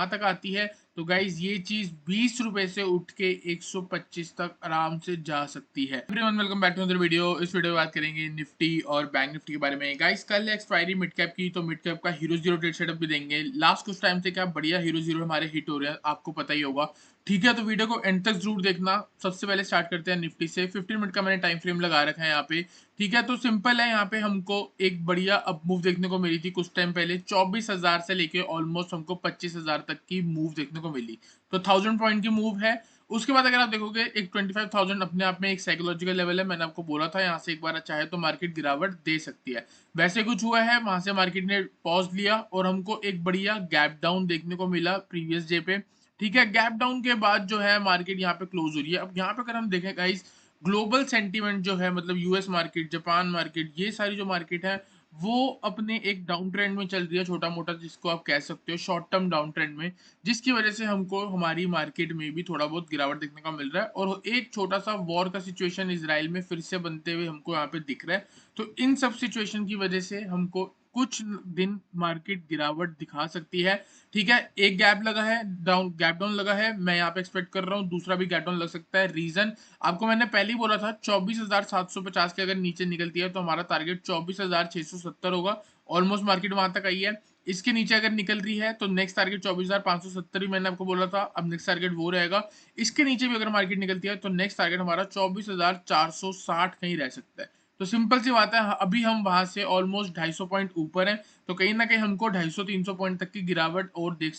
यहाँ तक आती है तो गाइज ये चीज 20 रुपए से उठ के 125 तक आराम से जा सकती है। Everyone welcome back to another video. इस वीडियो में बात करेंगे निफ्टी और बैंक निफ्टी के बारे में। गाइज कल एक्सपायरी मिड कैप की, तो मिड कैप का हीरो जीरो ट्रेड सेटअप भी देंगे। लास्ट कुछ टाइम से क्या बढ़िया हीरो जीरो हमारे हिट हो रहे हैं, आपको पता ही होगा। ठीक है, तो वीडियो को एंड तक जरूर देखना। सबसे पहले स्टार्ट करते हैं निफ्टी से। 15 मिनट का मैंने टाइम फ्रेम लगा रखा है यहाँ पे। ठीक है, तो सिंपल है, यहाँ पे हमको एक बढ़िया अप मूव देखने को मिली थी कुछ टाइम पहले। 24,000 से लेके ऑलमोस्ट हमको 25,000 तक की मूव देखने को मिली, तो 1000 पॉइंट की मूव है। उसके बाद अगर आप देखोगे एक 25,000 अपने आप में एक साइकोलॉजिकल लेवल है। मैंने आपको बोला था यहाँ से एक बार चाहे तो मार्केट गिरावट दे सकती है। वैसे कुछ हुआ है, वहां से मार्केट ने पॉज लिया और हमको एक बढ़िया गैप डाउन देखने को मिला प्रीवियस डे पे। ठीक है, गैप डाउन के बाद जो है मार्केट यहाँ पे क्लोज हो रही है। अब यहाँ पे अगर हम देखें गाइस, ग्लोबल सेंटीमेंट जो है, मतलब यूएस मार्केट, जापान मार्केट, ये सारी जो मार्केट है वो अपने एक डाउन ट्रेंड में चल रही है, छोटा मोटा जिसको आप कह सकते हो शॉर्ट टर्म डाउन ट्रेंड में, जिसकी वजह से हमको हमारी मार्केट में भी थोड़ा बहुत गिरावट देखने का मिल रहा है। और एक छोटा सा वॉर का सिचुएशन इसराइल में फिर से बनते हुए हमको यहाँ पे दिख रहा है। तो इन सब सिचुएशन की वजह से हमको कुछ दिन मार्केट गिरावट दिखा सकती है। ठीक है, एक गैप लगा है, गैप डाउन लगा है, मैं यहाँ पे एक्सपेक्ट कर रहा हूँ दूसरा भी गैप डाउन लग सकता है। रीजन आपको मैंने पहले ही बोला था, 24,750 के अगर नीचे निकलती है तो हमारा टारगेट 24,670 होगा। ऑलमोस्ट मार्केट वहां तक आई है। इसके नीचे अगर निकल रही है तो नेक्स्ट टारगेट 24,570 ही मैंने आपको बोला था, अब नेक्स्ट टारगेट वो रहेगा। इसके नीचे भी अगर मार्केट निकलती है तो नेक्स्ट टारगेट हमारा 24,460 कहीं रह सकता है। तो सिंपल सी बात है, अभी हम वहां से ऑलमोस्ट 250 पॉइंट ऊपर हैं, तो कहीं ना कहीं हमको 250-300 पॉइंट तक की गिरावट और मिल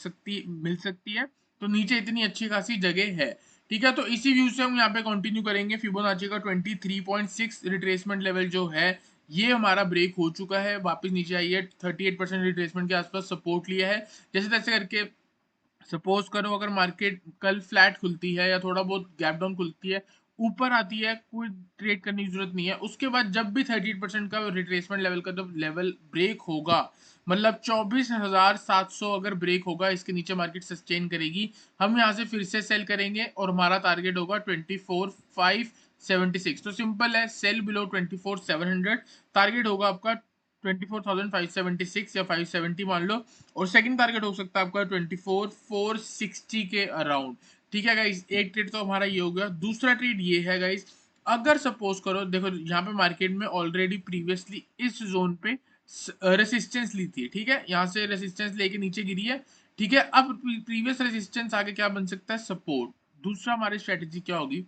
सकती है। तो नीचे इतनी अच्छी खासी जगह है। ठीक है, तो इसी व्यू से हम यहाँ पे कंटिन्यू करेंगे। फिबोनाची का 23.6 रिट्रेसमेंट लेवल जो है ये हमारा ब्रेक हो चुका है, वापस नीचे आई है। 38% रिट्रेसमेंट के आसपास सपोर्ट लिया है। जैसे तैसे करके सपोज करो अगर मार्केट कल फ्लैट खुलती है या थोड़ा बहुत गैप डाउन खुलती है, ऊपर आती है, कोई ट्रेड करने की जरूरत नहीं है। उसके बाद जब भी 38% का रिट्रेसमेंट लेवल का जब लेवल ब्रेक होगा, मतलब 24,700 अगर ब्रेक होगा, इसके नीचे मार्केट सस्टेन करेगी, हम यहाँ से फिर से सेल करेंगे और हमारा टारगेट होगा 24,576। तो सिंपल है, सेल बिलो 24,700, टारगेट होगा आपका 24,576 या 570 मान लो। और सेकंड टारगेट हो सकता है आपका 24,460 के अराउंड। ठीक है गाइस, एक ट्रेड तो हमारा ये हो गया। दूसरा ट्रेड ये है गाइस, अगर सपोज करो, देखो यहाँ पे मार्केट में ऑलरेडी प्रीवियसली इस जोन पे रेसिस्टेंस ली थी। ठीक है, यहाँ से रेसिस्टेंस लेके नीचे गिरी है। ठीक है, अब प्रीवियस रेसिस्टेंस आगे क्या बन सकता है, सपोर्ट। दूसरा हमारी स्ट्रेटेजी क्या होगी,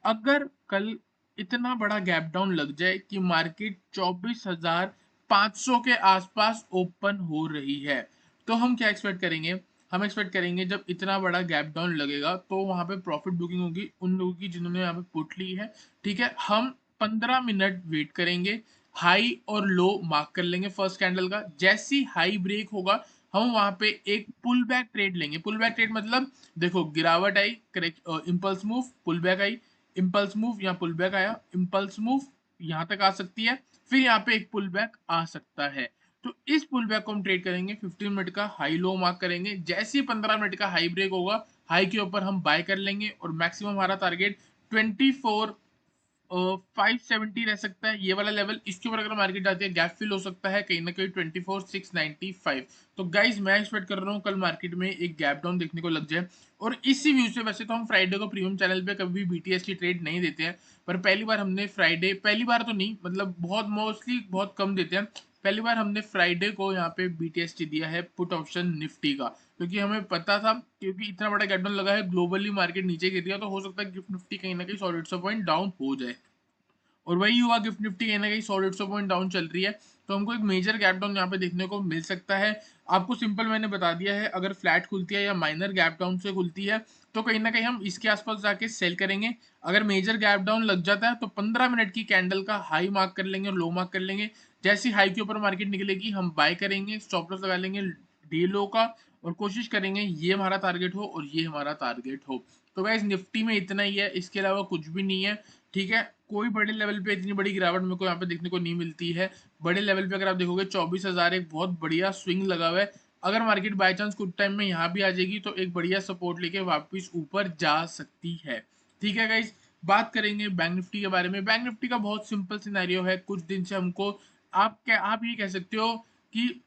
अगर कल इतना बड़ा गैप डाउन लग जाए कि मार्केट 24,500 के आसपास ओपन हो रही है, तो हम क्या एक्सपेक्ट करेंगे, हम एक्सपेक्ट करेंगे जब इतना बड़ा गैप डाउन लगेगा तो वहां पे प्रॉफिट बुकिंग होगी उन लोगों की जिन्होंने यहाँ पे पुट ली है। ठीक है, हम 15 मिनट वेट करेंगे, हाई और लो मार्क कर लेंगे फर्स्ट कैंडल का। जैसी हाई ब्रेक होगा हम वहां पे एक पुल बैक ट्रेड लेंगे। पुल बैक ट्रेड मतलब देखो, गिरावट आई, correct, impulse move, pull back आई, इम्पल्स मूव, यहाँ पुल बैक आया, इम्पल्स मूव यहाँ तक आ सकती है, फिर यहाँ पे एक पुल बैक आ सकता है। तो इस पुल बैक को हम ट्रेड करेंगे, 15 मिनट का हाई लो मार्क करेंगे। जैसे ही 15 मिनट का हाई ब्रेक होगा, हाई के ऊपर हम बाय कर लेंगे और मैक्सिमम हमारा टारगेट 570 रह सकता है, ये वाला लेवल। इसके ऊपर अगर मार्केट जाती है, गैप फिल हो सकता है कहीं ना कहीं 24,695। तो गाइज मैं एक्सपेक्ट कर रहा हूँ कल मार्केट में एक गैप डाउन देखने को लग जाए। और इसी व्यू से, वैसे तो हम फ्राइडे को प्रीमियम चैनल पे कभी भी बीटीएस की ट्रेड नहीं देते हैं, पर पहली बार हमने फ्राइडे, पहली बार तो नहीं, मतलब बहुत मोस्टली बहुत कम देते हैं, पहली बार हमने फ्राइडे को यहाँ पे बीटीएसटी दिया है पुट ऑप्शन निफ्टी का, क्योंकि हमें पता था, क्योंकि इतना बड़ा गैप डाउन लगा है, ग्लोबली मार्केट नीचे गिर रही है, तो हो सकता है गिफ्ट निफ्टी कहीं ना कहीं 100-150 पॉइंट डाउन हो जाए। और वही हुआ, गिफ्ट निफ्टी कहीं ना कहीं 100-150 पॉइंट डाउन चल रही है, तो हमको एक मेजर गैप डाउन यहाँ पे देखने को मिल सकता है। आपको सिंपल मैंने बता दिया है, अगर फ्लैट खुलती है या माइनर गैप डाउन से खुलती है तो कहीं ना कहीं हम इसके आसपास जाके सेल करेंगे। अगर मेजर गैप डाउन लग जाता है तो 15 मिनट की कैंडल का हाई मार्क कर लेंगे और लो मार्क कर लेंगे। जैसी हाई के ऊपर मार्केट निकलेगी हम बाय करेंगे, स्टॉप लॉस लगा लेंगे डे लो का, और कोशिश करेंगे ये हमारा टारगेट हो और ये हमारा टारगेट हो। तो गाइस निफ्टी में इतना ही है, इसके अलावा कुछ भी नहीं है। ठीक है, कोई बड़े लेवल पे इतनी बड़ी गिरावट मेरे को यहाँ पे देखने को नहीं मिलती है। बड़े लेवल पे अगर आप देखोगे 24,000 एक बहुत बढ़िया स्विंग लगा हुआ है। अगर मार्केट बाय चांस कुछ टाइम में यहाँ भी आ जाएगी तो एक बढ़िया सपोर्ट लेके वापस ऊपर जा सकती है। ठीक है गाइज, बात करेंगे बैंक निफ्टी के बारे में। बैंक निफ्टी का बहुत सिंपल सिनेरियो है, कुछ दिन से हमको, आप ये कह सकते हो कि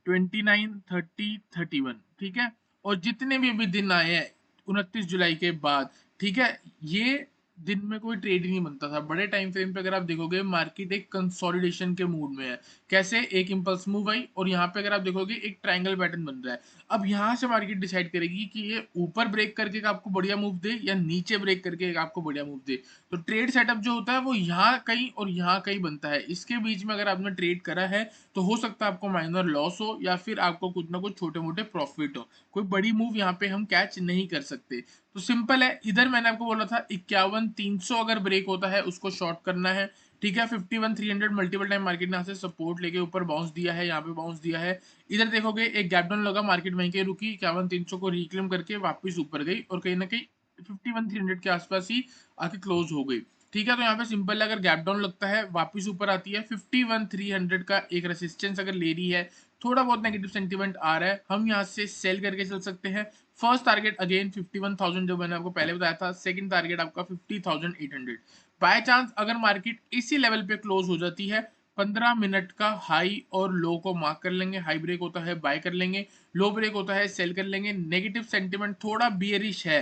29, 30, 31, ठीक है, और जितने भी अभी दिन आए हैं 29 जुलाई के बाद, ठीक है, ये दिन में कोई ट्रेड ही नहीं बनता था। बड़े टाइम फ्रेम पे अगर आप देखोगे मार्केट एक कंसोलिडेशन के मूड में है। कैसे? एक इंपल्स मूव आई और यहाँ पे अगर आप देखोगे एक ट्रायंगल पैटर्न बन रहा है। अब यहाँ से मार्केट डिसाइड करेगी कि ये ऊपर ब्रेक करके आपको बढ़िया मूव दे या नीचे ब्रेक करके आपको बढ़िया मूव दे। तो ट्रेड सेटअप जो होता है वो यहाँ कहीं और यहाँ कहीं बनता है। इसके बीच में अगर आपने ट्रेड करा है तो हो सकता है आपको माइनर लॉस हो या फिर आपको कुछ ना कुछ छोटे मोटे प्रॉफिट हो। कोई बड़ी मूव यहाँ पे हम कैच नहीं कर सकते। तो सिंपल है, इधर मैंने आपको बोला था 51,300 अगर ब्रेक होता है उसको शॉर्ट करना है। ठीक है, 51,300 मल्टीपल टाइम मार्केट ने यहाँ से सपोर्ट लेके ऊपर बाउंस दिया है, यहाँ पे बाउंस दिया है। इधर देखोगे एक गैप डाउन लगा, मार्केट वहीं के रुकी, 51,300 को रिक्लेम करके वापस ऊपर गई और कहीं ना कहीं 51,300 के आसपास ही आके क्लोज हो गई। ठीक है, तो यहाँ पे सिंपल है, अगर गैप डाउन लगता है वापस ऊपर आती है, 51,300 का एक रेसिस्टेंस अगर ले रही है, थोड़ा बहुत नेगेटिव सेंटीमेंट आ रहा है, हम यहाँ से सेल करके चल सकते हैं। फर्स्ट टारगेट अगेन 51,000 जो मैंने आपको पहले बताया था, सेकंड टारगेट आपका 50,800। बाय चांस अगर मार्केट इसी लेवल पे क्लोज हो जाती है, 15 मिनट का हाई और लो को मार्क कर लेंगे। हाई ब्रेक होता है बाय कर लेंगे, लो ब्रेक होता है सेल कर लेंगे। नेगेटिव सेंटीमेंट थोड़ा बियरिश है,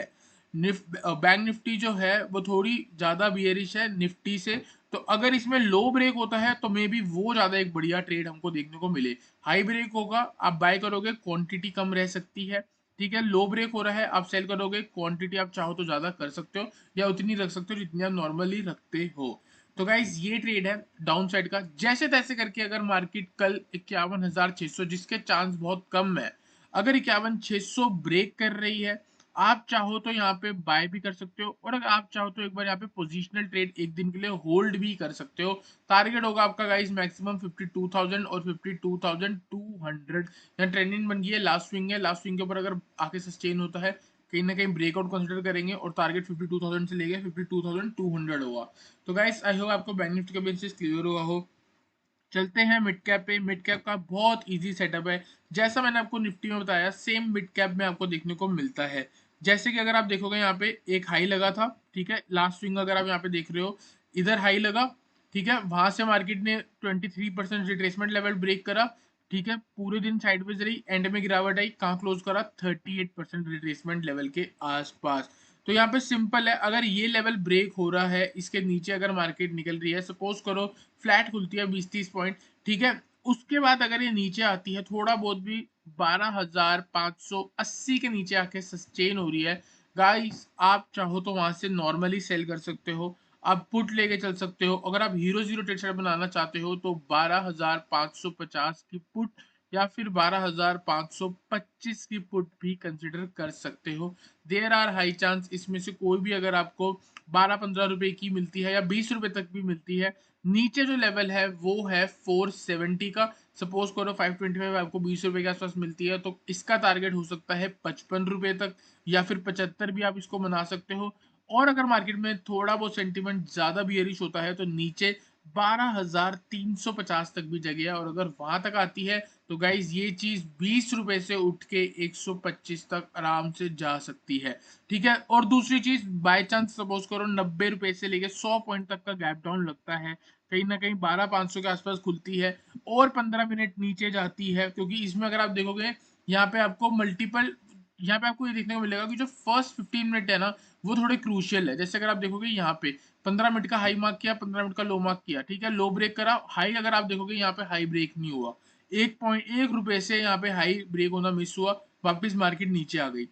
बैंक निफ्टी जो है वो थोड़ी ज्यादा बियरिश है निफ्टी से। तो अगर इसमें लो ब्रेक होता है तो मे बी वो ज्यादा एक बढ़िया ट्रेड हमको देखने को मिले। हाई ब्रेक होगा आप बाय करोगे, क्वांटिटी कम रह सकती है। ठीक है, लो ब्रेक हो रहा है आप सेल करोगे, क्वांटिटी आप चाहो तो ज्यादा कर सकते हो या उतनी रख सकते हो जितनी आप नॉर्मली रखते हो। तो गाइज ये ट्रेड है डाउन साइड का। जैसे तैसे करके अगर मार्केट कल 51,600, जिसके चांस बहुत कम है, अगर 51,600 ब्रेक कर रही है, आप चाहो तो यहाँ पे बाय भी कर सकते हो और अगर आप चाहो तो एक बार यहाँ पे पोजिशनल ट्रेड एक दिन के लिए होल्ड भी कर सकते हो। टारगेट होगा आपका गाइस मैक्सिमम 52,000 और 52,200। यहाँ ट्रेंडिंग बन गई है, लास्ट स्विंग है, लास्ट स्विंग के ऊपर अगर आके सस्टेन होता है, कहीं ना कहीं ब्रेकआउट कंसिडर करेंगे और टारगेट 52,000 से लेके 52,200 होगा। तो गाइस आई होप आपको बैंक निफ्टी का बेसिस क्लियर हुआ हो। चलते हैं मिड कैप पे। मिड कैप का बहुत इजी सेटअप है, जैसा मैंने आपको निफ्टी में बताया सेम मिड कैप में आपको देखने को मिलता है। जैसे कि अगर आप देखोगे यहाँ पे एक हाई लगा था, ठीक है, लास्ट स्विंग अगर आप यहाँ पे देख रहे हो, इधर हाई लगा, ठीक है, वहां से मार्केट ने 23% रिट्रेसमेंट लेवल ब्रेक करा। ठीक है, पूरे दिन साइडवेज रही, एंड में गिरावट आई, कहाँ क्लोज करा, 38% रिट्रेसमेंट लेवल के आसपास। तो यहाँ पे सिंपल है, अगर ये लेवल ब्रेक हो रहा है, इसके नीचे अगर मार्केट निकल रही है, सपोज करो फ्लैट खुलती है 20-30 पॉइंट, ठीक है, उसके बाद अगर ये नीचे आती है थोड़ा बहुत भी, 12,580 के नीचे आके सस्टेन हो रही है, गाइस आप चाहो तो वहां से नॉर्मली सेल कर सकते हो, आप पुट लेके चल सकते हो। अगर आप हीरो जीरो ट्रेड सेटअप बनाना चाहते हो तो 12,550 की पुट या फिर 12,525 की पुट भी कंसिडर कर सकते हो। देयर आर हाई चांस इसमें से कोई भी अगर आपको 12-15 रुपए की मिलती है या 20 रुपए तक भी मिलती है। नीचे जो लेवल है वो है 470 का, सपोज करो 525 आपको 20 रुपए के आसपास मिलती है, तो इसका टारगेट हो सकता है 55 रुपए तक या फिर 75 भी आप इसको बना सकते हो। और अगर मार्केट में थोड़ा बहुत सेंटीमेंट ज्यादा बियरिश होता है तो नीचे 12,350 तक भी जगह है, और अगर वहां तक आती है तो गाइज ये चीज 20 रुपए से उठ के 125 तक आराम से जा सकती है। ठीक है, और दूसरी चीज, बाय चांस सपोज करो 90 रुपए से लेके 100 पॉइंट तक का गैप डाउन लगता है, कहीं ना कहीं 12,500 के आसपास खुलती है और 15 मिनट नीचे जाती है, क्योंकि इसमें अगर आप देखोगे यहाँ पे आपको मल्टीपल, यहाँ पे आपको ये देखने को मिलेगा कि जो फर्स्ट 15 मिनट है ना वो थोड़े क्रूशियल है। जैसे अगर आप देखोगे यहाँ पे 15 मिनट का हाई मार्क किया, 15 मिनट का लो मार्क किया, ठीक है, लो ब्रेक करा, हाई अगर आप देखोगे यहाँ पे हाई ब्रेक नहीं हुआ, 1 रुपए से यहाँ पे हाई ब्रेक होना मिस हुआ, वापिस मार्केट नीचे आ गई।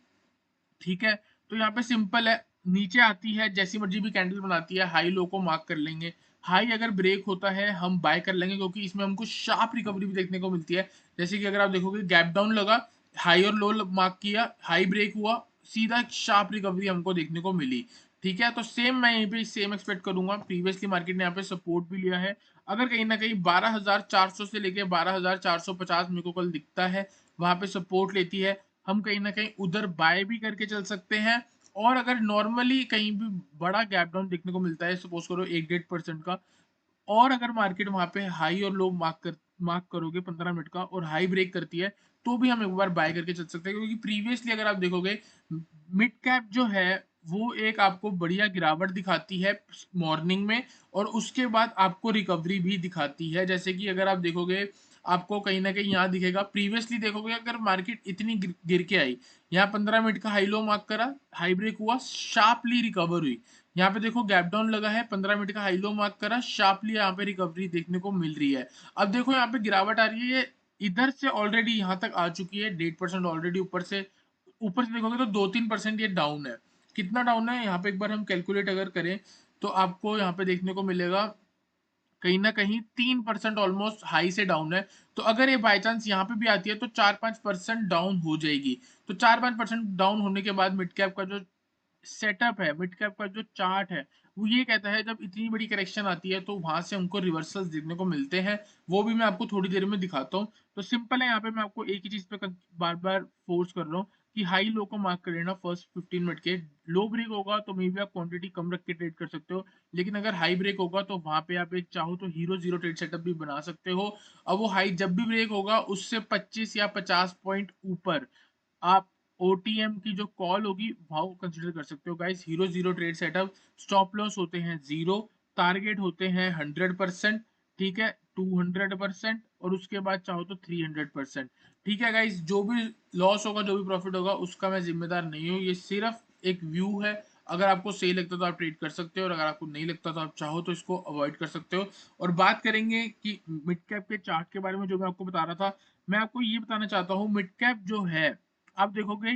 ठीक है, तो यहाँ पे सिंपल है, नीचे आती है जैसी मर्जी भी कैंडल बनाती है, हाई लो को मार्क कर लेंगे, हाई अगर ब्रेक होता है हम बाय कर लेंगे, क्योंकि इसमें हमको शार्प रिकवरी भी देखने को मिलती है। जैसे कि अगर आप देखोगे गैप डाउन लगा, हाई और लो मार्क किया, हाई ब्रेक हुआ, सीधा शार्प रिकवरी हमको देखने को मिली। ठीक है, तो सेम मैं यहीं पे सेम एक्सपेक्ट करूंगा। प्रीवियसली मार्केट ने यहाँ पे सपोर्ट भी लिया है, अगर कहीं ना कहीं 12,400 से लेके 12,450 मेरे को कल दिखता है वहां पे सपोर्ट लेती है, हम कहीं ना कहीं उधर बाय भी करके चल सकते हैं। और अगर नॉर्मली कहीं भी बड़ा गैप डाउन देखने को मिलता है, सपोज करो 1-1.5% का, और अगर मार्केट वहां पे हाई और लो मार्क करोगे 15 मिनट का और हाई ब्रेक करती है, तो भी हम एक बार बाय करके चल सकते हैं, क्योंकि प्रीवियसली अगर आप देखोगे मिड कैप जो है वो एक आपको बढ़िया गिरावट दिखाती है मॉर्निंग में, और उसके बाद आपको रिकवरी भी दिखाती है। जैसे कि अगर आप देखोगे आपको कहीं ना कहीं यहाँ दिखेगा। प्रीवियसली देखोगे अगर मार्केट इतनी गिर के आई, यहाँ 15 मिनट का हाई लो मार्क करा, हाई ब्रेक हुआ, शार्पली रिकवर हुई। यहाँ पे देखो गैप डाउन लगा है, 15 मिनट का हाई लो मार्क करा, शार्पली यहाँ पे रिकवरी देखने को मिल रही है। अब देखो यहाँ पे गिरावट आ रही है, ये इधर से ऑलरेडी यहाँ तक आ चुकी है, 1.5% ऑलरेडी ऊपर से देखोगे तो 2-3% ये डाउन है। कितना डाउन है यहाँ पे एक बार हम कैलकुलेट अगर करें तो आपको यहाँ पे देखने को मिलेगा कहीं ना कहीं 3% ऑलमोस्ट हाई से डाउन है। तो अगर ये बाय चांस यहाँ पे भी आती है तो 4-5% डाउन हो जाएगी। तो 4-5% डाउन होने के बाद मिड कैप का जो सेटअप है, मिड कैप का जो चार्ट है, वो ये कहता है जब इतनी बड़ी करेक्शन आती है तो वहां से हमको रिवर्सल्स देखने को मिलते हैं। वो भी मैं आपको थोड़ी देर में दिखाता हूँ। तो सिंपल है, यहाँ पे मैं आपको एक ही चीज पे बार बार फोर्स कर रहा हूँ कि हाई लो को मार्क कर लेना फर्स्ट 15 मिनट के। लो ब्रेक होगा तो मे बी आप क्वांटिटी कम रख के ट्रेड कर सकते हो, लेकिन अगर हाई ब्रेक होगा तो वहां पे आप एक चाहो तो हीरो जीरो ट्रेड सेटअप भी बना सकते हो। अब वो हाई जब भी ब्रेक होगा उससे 25 या 50 पॉइंट ऊपर आप ओटीएम की जो कॉल होगी वो कंसिडर कर सकते हो guys. Hero zero trade setup, stop loss होते हैं 0, टारगेट होते हैं 100%, ठीक है, 200%, और उसके बाद चाहो तो 300%। ठीक है गाइस, जो भी लॉस होगा जो भी प्रॉफिट होगा उसका मैं जिम्मेदार नहीं हूँ, ये सिर्फ एक व्यू है। अगर आपको सही लगता तो आप ट्रेड कर सकते हो, और अगर आपको नहीं लगता तो आप चाहो तो इसको अवॉइड कर सकते हो। और बात करेंगे कि मिड कैप के चार्ट के बारे में जो मैं आपको बता रहा था, मैं आपको ये बताना चाहता हूँ मिड कैप जो है आप देखोगे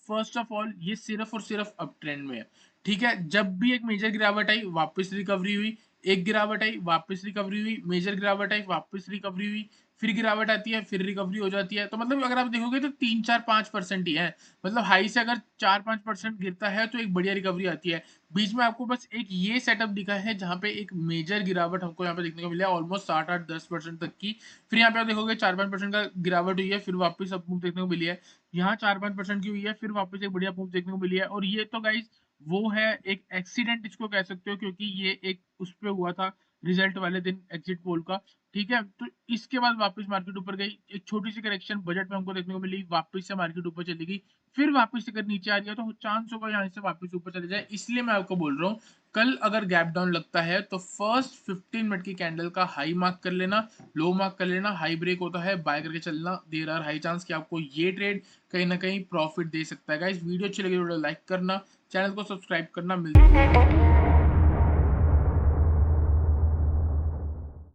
फर्स्ट ऑफ ऑल ये सिर्फ और सिर्फ अप ट्रेंड में है। ठीक है, जब भी एक मेजर गिरावट आई वापस रिकवरी हुई, एक गिरावट आई वापस रिकवरी हुई, मेजर गिरावट आई वापस रिकवरी हुई, फिर गिरावट आती है फिर रिकवरी हो जाती है। तो मतलब अगर आप देखोगे तो 3-4-5% ही है। मतलब हाई से अगर 4-5% गिरता है तो एक बढ़िया रिकवरी आती है। बीच में आपको बस एक ये सेटअप दिखा है जहाँ पे एक मेजर गिरावट हमको यहाँ पे देखने को मिला है ऑलमोस्ट 7-8-10% तक की। फिर यहाँ पे आप देखोगे 4-5% का गिरावट हुई है, फिर वापस अप मूव देखने को मिली है। यहाँ 4-5% की हुई है, फिर वापस एक बढ़िया मूव देखने को मिली है। और ये तो गाइज वो है एक एक्सीडेंट इसको कह सकते हो, क्योंकि ये एक उस पे हुआ था रिजल्ट वाले दिन एग्जिट पोल का। ठीक है, तो इसके बाद वापस मार्केट ऊपर गई, एक छोटी सी करेक्शन बजट में हमको देखने को मिली, वापस से मार्केट ऊपर चली गई, फिर वापस से अगर नीचे आ गया तो चांस होगा यहाँ से वापस ऊपर चले जाए। इसलिए मैं आपको बोल रहा हूँ कल अगर गैप डाउन लगता है तो फर्स्ट 15 मिनट की कैंडल का हाई मार्क कर लेना, लो मार्क कर लेना, हाई ब्रेक होता है बाय करके चलना, देर आर हाई चांस कि आपको ये ट्रेड कहीं ना कहीं प्रॉफिट दे सकता है। गाइस वीडियो अच्छी लगी तो लाइक करना, चैनल को सब्सक्राइब करना, मिलते हैं।